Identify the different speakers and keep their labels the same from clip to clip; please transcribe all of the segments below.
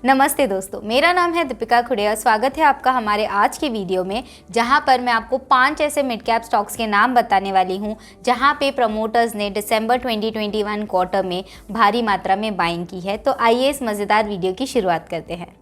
Speaker 1: नमस्ते दोस्तों, मेरा नाम है दीपिका खुड़े और स्वागत है आपका हमारे आज के वीडियो में, जहां पर मैं आपको 5 ऐसे मिड कैप स्टॉक्स के नाम बताने वाली हूं जहां पे प्रमोटर्स ने दिसंबर 2021 क्वार्टर में भारी मात्रा में बाइंग की है। तो आइए इस मज़ेदार वीडियो की शुरुआत करते हैं।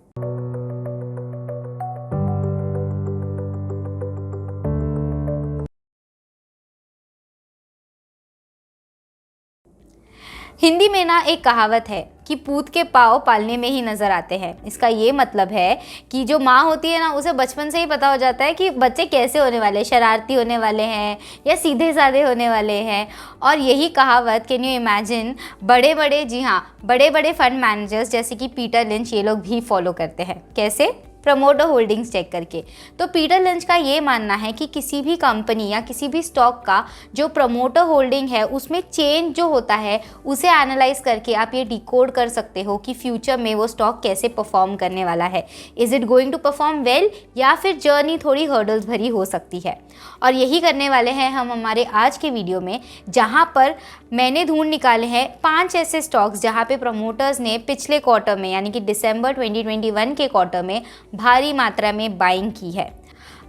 Speaker 1: हिंदी में ना एक कहावत है कि पूत के पाँव पालने में ही नज़र आते हैं। इसका ये मतलब है कि जो माँ होती है ना, उसे बचपन से ही पता हो जाता है कि बच्चे कैसे होने वाले हैं, शरारती होने वाले हैं या सीधे साधे होने वाले हैं। और यही कहावत कैन यू इमेजिन बड़े बड़े फंड मैनेजर्स जैसे कि पीटर लिंच, ये लोग भी फॉलो करते हैं। कैसे? प्रमोटर होल्डिंग्स चेक करके। तो पीटर लिंच का ये मानना है कि किसी भी कंपनी या किसी भी स्टॉक का जो प्रमोटर होल्डिंग है उसमें चेंज जो होता है उसे एनालाइज करके आप ये डिकोड कर सकते हो कि फ्यूचर में वो स्टॉक कैसे परफॉर्म करने वाला है। Is it going to perform well या फिर जर्नी थोड़ी हर्डल्स भरी हो सकती है। और यही करने वाले हैं हम हमारे आज के वीडियो में, जहाँ पर मैंने ढूंढ निकाले हैं 5 ऐसे स्टॉक्स जहाँ पे प्रमोटर्स ने पिछले क्वार्टर में यानी कि दिसंबर 2021 के क्वार्टर में भारी मात्रा में बाइंग की है।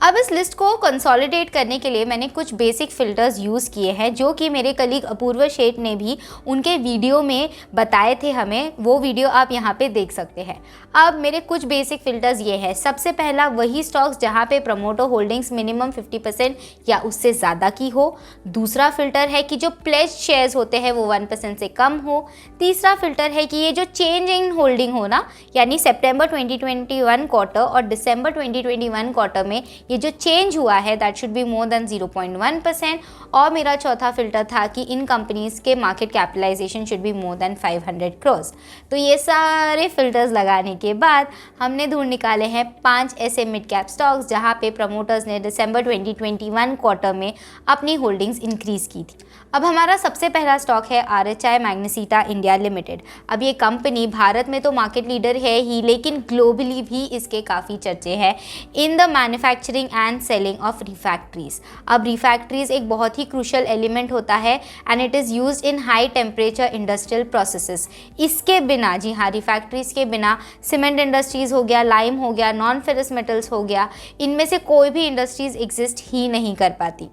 Speaker 1: अब इस लिस्ट को कंसोलिडेट करने के लिए मैंने कुछ बेसिक फ़िल्टर्स यूज़ किए हैं, जो कि मेरे कलीग अपूर्व शेठ ने भी उनके वीडियो में बताए थे हमें। वो वीडियो आप यहाँ पे देख सकते हैं। अब मेरे कुछ बेसिक फ़िल्टर्स ये है। सबसे पहला, वही स्टॉक्स जहाँ पे प्रमोटर होल्डिंग्स मिनिमम 50% या उससे ज़्यादा की हो। दूसरा फ़िल्टर है कि जो प्लेज शेयर्स होते हैं वो 1% से कम हो। तीसरा फ़िल्टर है कि ये जो चेंज इन होल्डिंग हो ना, यानी सितंबर 2021 क्वार्टर और दिसंबर 2021 क्वार्टर में ये जो चेंज हुआ है that should be more than 0.1%। और मेरा चौथा फिल्टर था कि इन कंपनीज़ के market capitalization should be more than 500 crore. तो ये सारे फिल्टर्स लगाने के बाद हमने ढूंढ निकाले हैं 5 ऐसे मिड कैप स्टॉक्स जहां पे प्रमोटर्स ने दिसंबर 2021 क्वार्टर में अपनी होल्डिंग्स इंक्रीज़ की थी। अब हमारा सबसे पहला स्टॉक है RHI मैग्नेसिटा इंडिया लिमिटेड। अब ये कंपनी भारत में तो मार्केट लीडर है ही, लेकिन ग्लोबली भी इसके काफ़ी चर्चे हैं in the manufacturing and selling of refractories. अब रिफैक्ट्रीज एक बहुत ही क्रूशल एलिमेंट होता है and it is used in high temperature industrial processes. इसके बिना, जी हाँ, रिफैक्ट्रीज के बिना सीमेंट इंडस्ट्रीज़ हो गया, लाइम हो गया, नॉन फेरस मेटल्स हो गया, इनमें से कोई भी इंडस्ट्रीज़ एग्जिस्ट ही नहीं कर पाती।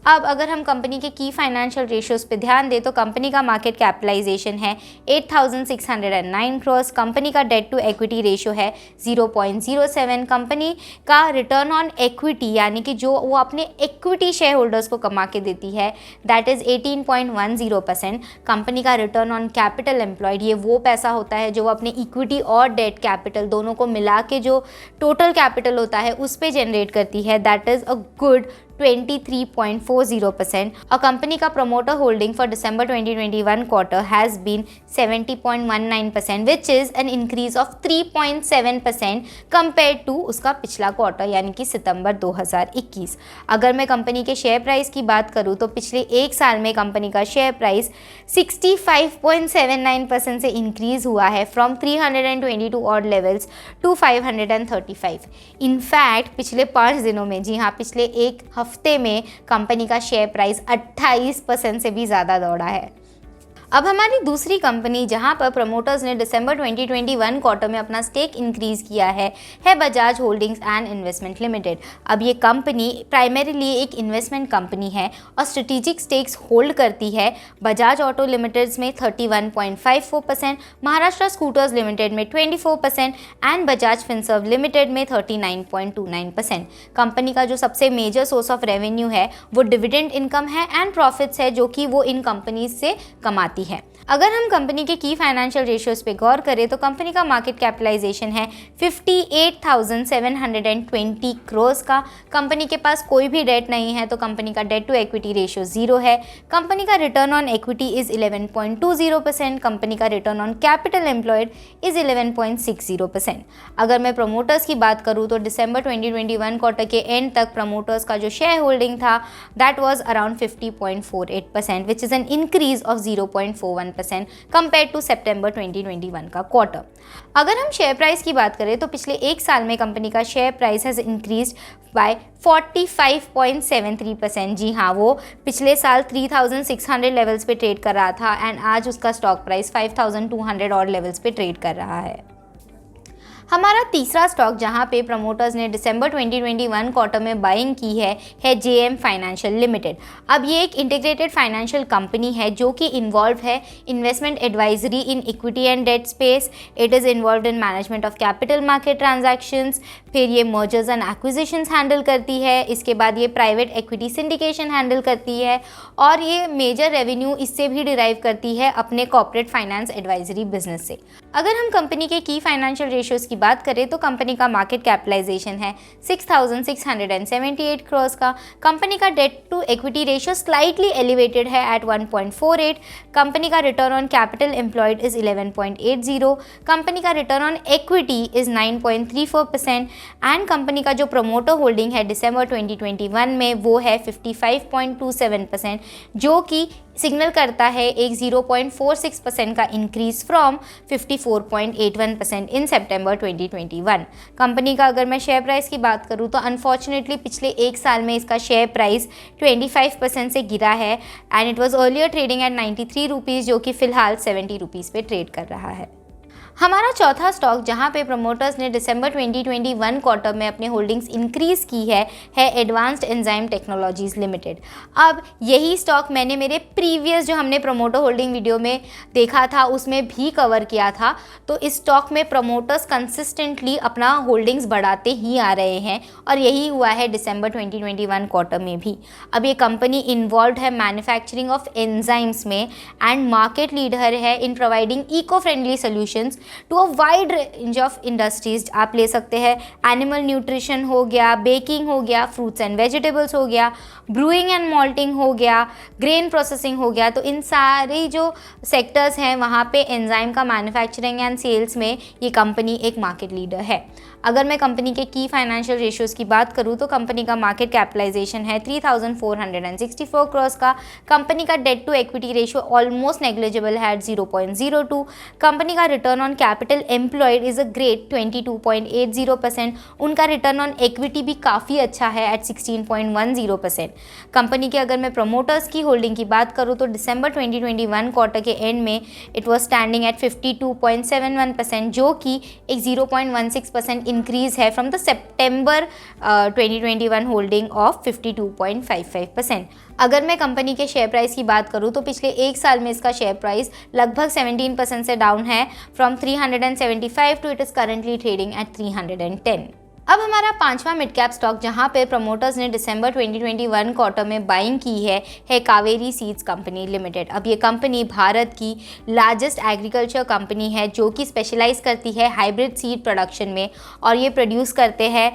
Speaker 1: अब अगर हम कंपनी के की फाइनेंशियल रेशियोज़ पे ध्यान दें तो कंपनी का मार्केट कैपिटलाइजेशन है 8,609 करोड़। कंपनी का डेट टू इक्विटी रेशियो है 0.07। कंपनी का रिटर्न ऑन इक्विटी यानी कि जो वो अपने इक्विटी शेयर होल्डर्स को कमा के देती है दैट इज़ 18.10%। कंपनी का रिटर्न ऑन कैपिटल एम्प्लॉयड, ये वो पैसा होता है जो वो अपने इक्विटी और डेट कैपिटल दोनों को मिला के जो टोटल कैपिटल होता है उस पर जनरेट करती है, दैट इज़ अ गुड 23.40%। और कंपनी का promoter holding for December 2021 quarter has been 70.19%, which is an increase of 3.7% compare to उसका पिछला क्वार्टर यानी कि सितंबर 2021। अगर मैं कंपनी के शेयर प्राइस की बात करूँ तो पिछले एक साल में कंपनी का शेयर प्राइस 65.79% से इंक्रीज़ हुआ है from 322 odd levels to 535। In fact पिछले 5 दिनों में, जी हाँ, पिछले एक हफ्ते में कंपनी का शेयर प्राइस 28% से भी ज़्यादा दौड़ा है। अब हमारी दूसरी कंपनी जहां पर प्रमोटर्स ने दिसंबर 2021 क्वार्टर में अपना स्टेक इंक्रीज़ किया है Bajaj holdings and investment limited. अब ये कंपनी प्राइमरीली एक इन्वेस्टमेंट कंपनी है और स्ट्रेटेजिक स्टेक्स होल्ड करती है बजाज ऑटो लिमिटेड में 31.54%, महाराष्ट्र स्कूटर्स लिमिटेड में 24% एंड बजाज फिनसर्व लिमिटेड में 39.29%। कंपनी का जो सबसे मेजर सोर्स ऑफ रेवेन्यू है वो डिविडेंड इनकम है एंड प्रॉफिट्स है जो कि वो इन कंपनीज से कमाती है। अगर हम कंपनी के की फाइनेंशियल रेशियोज पे गौर करें तो कंपनी का मार्केट कैपिटलाइजेशन है 58,720 करोड़ का। कंपनी के पास कोई भी डेट नहीं है तो कंपनी का डेट टू इक्विटी रेशियो 0 है। कंपनी का return on equity is 11.20%। Company का return on capital employed is 11.60%। अगर मैं प्रमोटर्स की बात करूँ तो दिसंबर 2021 क्वार्टर के एंड तक प्रमोटर्स का जो शेयर होल्डिंग था that was around 50.48%, which is an increase of 0.41% compare to सितंबर 2021 का क्वार्टर। अगर हम शेयर प्राइस की बात करें तो पिछले एक साल में कंपनी का share price has increased by 45.73%। जी हाँ, वो पिछले साल 3,600 लेवल्स पे ट्रेड कर रहा था एंड आज उसका स्टॉक प्राइस 5,200 और लेवल्स पे ट्रेड कर रहा है। हमारा तीसरा स्टॉक जहां पे प्रमोटर्स ने दिसंबर 2021 क्वार्टर में बाइंग की है जेएम फाइनेंशियल लिमिटेड। अब ये एक इंटीग्रेटेड फाइनेंशियल कंपनी है जो कि इन्वॉल्व है investment advisory in equity and debt space. It is involve in management of capital market transactions, फिर ये मर्जर्स एंड एक्विजिशंस हैंडल करती है, इसके बाद ये प्राइवेट एक्विटी सिंडिकेशन हैंडल करती है और ये मेजर रेवेन्यू इससे भी डिराइव करती है अपने कॉर्पोरेट फाइनेंस एडवाइजरी बिजनेस से। अगर हम कंपनी के की फाइनेंशियल रेशियोज़ की बात करें तो कंपनी का मार्केट कैपिटलाइजेशन है 6,678 करोड़ का। कंपनी का debt to equity ratio slightly elevated है एट 1.48। कंपनी का return on capital employed is 11.80। Company का return on equity is 9.34% and company का जो प्रमोटर होल्डिंग है दिसंबर 2021 में वो है 55.27%, जो कि सिग्नल करता है एक 0.46% का increase from 54.81% in September 2021। Company का अगर मैं शेयर प्राइस की बात करूं तो अनफॉर्चुनेटली पिछले एक साल में इसका शेयर प्राइस 25% से गिरा है and it was earlier trading at 93 rupees, जो कि फिलहाल 70 रुपीज़ पे ट्रेड कर रहा है। हमारा चौथा स्टॉक जहां पे प्रमोटर्स ने दिसंबर 2021 क्वार्टर में अपने होल्डिंग्स इंक्रीज़ की है एडवांस्ड एंजाइम टेक्नोलॉजीज़ लिमिटेड। अब यही स्टॉक मैंने मेरे प्रीवियस जो हमने प्रमोटर होल्डिंग वीडियो में देखा था उसमें भी कवर किया था। तो इस स्टॉक में प्रमोटर्स कंसिस्टेंटली अपना होल्डिंग्स बढ़ाते ही आ रहे हैं और यही हुआ है दिसंबर 2021 क्वार्टर में भी। अब ये कंपनी इन्वॉल्व है मैन्युफैक्चरिंग ऑफ एंजाइम्स में एंड मार्केट लीडर है in providing eco friendly solutions to a wide range of industries. आप ले सकते हैं एनिमल न्यूट्रिशन हो गया, बेकिंग हो गया, फ्रूट्स एंड वेजिटेबल्स हो गया, ब्रूइंग एंड मॉल्टिंग हो गया, ग्रेन प्रोसेसिंग हो गया। तो इन सारी जो सेक्टर्स हैं वहाँ पे एंजाइम का मैन्युफैक्चरिंग एंड सेल्स में ये कंपनी एक मार्केट लीडर है। अगर मैं कंपनी के की फाइनेंशियल रेशियोज़ की बात करूँ तो कंपनी का मार्केट कैपिटलाइजेशन है 3,464 करोड़ का। कंपनी का debt to equity ratio almost negligible है एट 0.02। कंपनी का return on capital employed is a great 22.80%। उनका रिटर्न ऑन इक्विटी भी काफ़ी अच्छा है एट 16.10%। कंपनी के अगर मैं प्रमोटर्स की होल्डिंग की बात करूँ तो दिसंबर 2021 क्वार्टर के एंड में इट वॉज स्टैंडिंग एट 52.71%, जो कि एक 0.16% इंक्रीज है from the September 2021 holding of 52.55%। अगर मैं कंपनी के शेयर प्राइस की बात करूं तो पिछले एक साल में इसका शेयर प्राइस लगभग 17% से डाउन है from 375 to it is currently trading at 310। अब हमारा पांचवा मिड कैप स्टॉक जहां पे प्रमोटर्स ने दिसंबर 2021 क्वार्टर में बाइंग की है कावेरी सीड्स कंपनी लिमिटेड। अब ये कंपनी भारत की लार्जेस्ट एग्रीकल्चर कंपनी है जो कि स्पेशलाइज करती है हाइब्रिड सीड प्रोडक्शन में और ये प्रोड्यूस करते हैं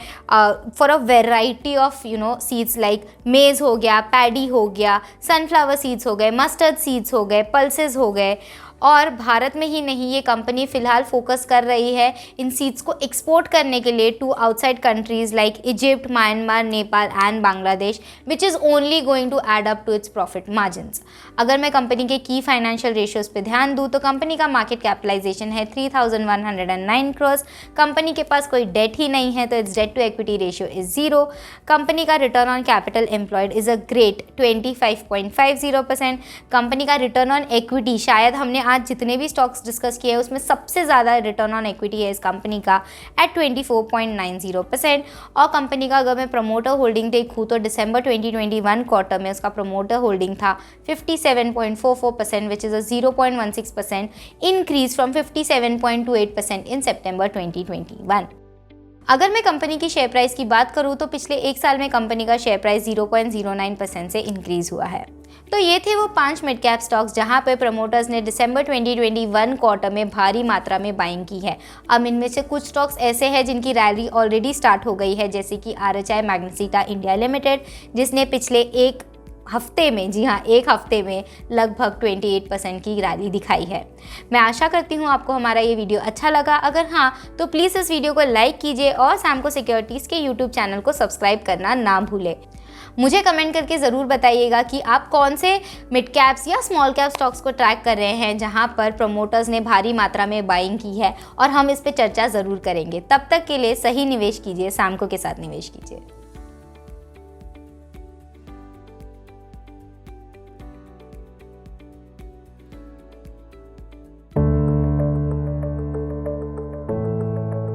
Speaker 1: for a variety of seeds like मेज़ हो गया, पैडी हो गया, सनफ्लावर सीड्स हो गए, मस्टर्ड सीड्स हो गए, पल्सेस हो गए। और भारत में ही नहीं ये कंपनी फ़िलहाल फोकस कर रही है इन सीड्स को एक्सपोर्ट करने के लिए to outside countries like Egypt, Myanmar, Nepal and Bangladesh, which is only going to add up to its profit margins. अगर मैं कंपनी के की फाइनेंशियल रेशियोज़ पे ध्यान दूँ तो कंपनी का मार्केट कैपिटलाइजेशन है 3,109 करोड़। कंपनी के पास कोई डेट ही नहीं है तो it's debt to equity ratio is 0। Company का return on capital employed is a great 25.50%। Company का रिटर्न ऑन इक्विटी शायद हमने आज जितने भी स्टॉक्स डिस्कस किए हैं उसमें सबसे ज़्यादा रिटर्न ऑन इक्विटी है इस कंपनी का एट 24.90%। और कंपनी का अगर मैं प्रमोटर होल्डिंग देखूँ तो दिसंबर 2021 क्वार्टर में उसका प्रमोटर होल्डिंग था 57.44%, which is a 0.16% increase from 57.28% इन सितंबर 2021। अगर मैं कंपनी की शेयर प्राइस की बात करूं तो पिछले एक साल में कंपनी का शेयर प्राइस 0.09% से इंक्रीज हुआ है। तो ये थे वो 5 मिड कैप स्टॉक्स जहां पे प्रमोटर्स ने दिसंबर 2021 क्वार्टर में भारी मात्रा में बाइंग की है। अब इनमें से कुछ स्टॉक्स ऐसे हैं जिनकी रैली ऑलरेडी स्टार्ट हो गई है, जैसे कि RHI मैग्नेसिटा इंडिया लिमिटेड, जिसने पिछले एक हफ्ते में, जी हाँ एक हफ्ते में लगभग 28% की रैली दिखाई है। मैं आशा करती हूँ आपको हमारा ये वीडियो अच्छा लगा। अगर हाँ तो प्लीज़ इस वीडियो को लाइक कीजिए और सैमको सिक्योरिटीज़ के यूट्यूब चैनल को सब्सक्राइब करना ना भूलें। मुझे कमेंट करके ज़रूर बताइएगा कि आप कौन से मिड कैप्स या स्मॉल कैप स्टॉक्स को ट्रैक कर रहे हैं जहां पर प्रमोटर्स ने भारी मात्रा में बाइंग की है, और हम इस पे चर्चा ज़रूर करेंगे। तब तक के लिए सही निवेश कीजिए, सैमको के साथ निवेश कीजिए।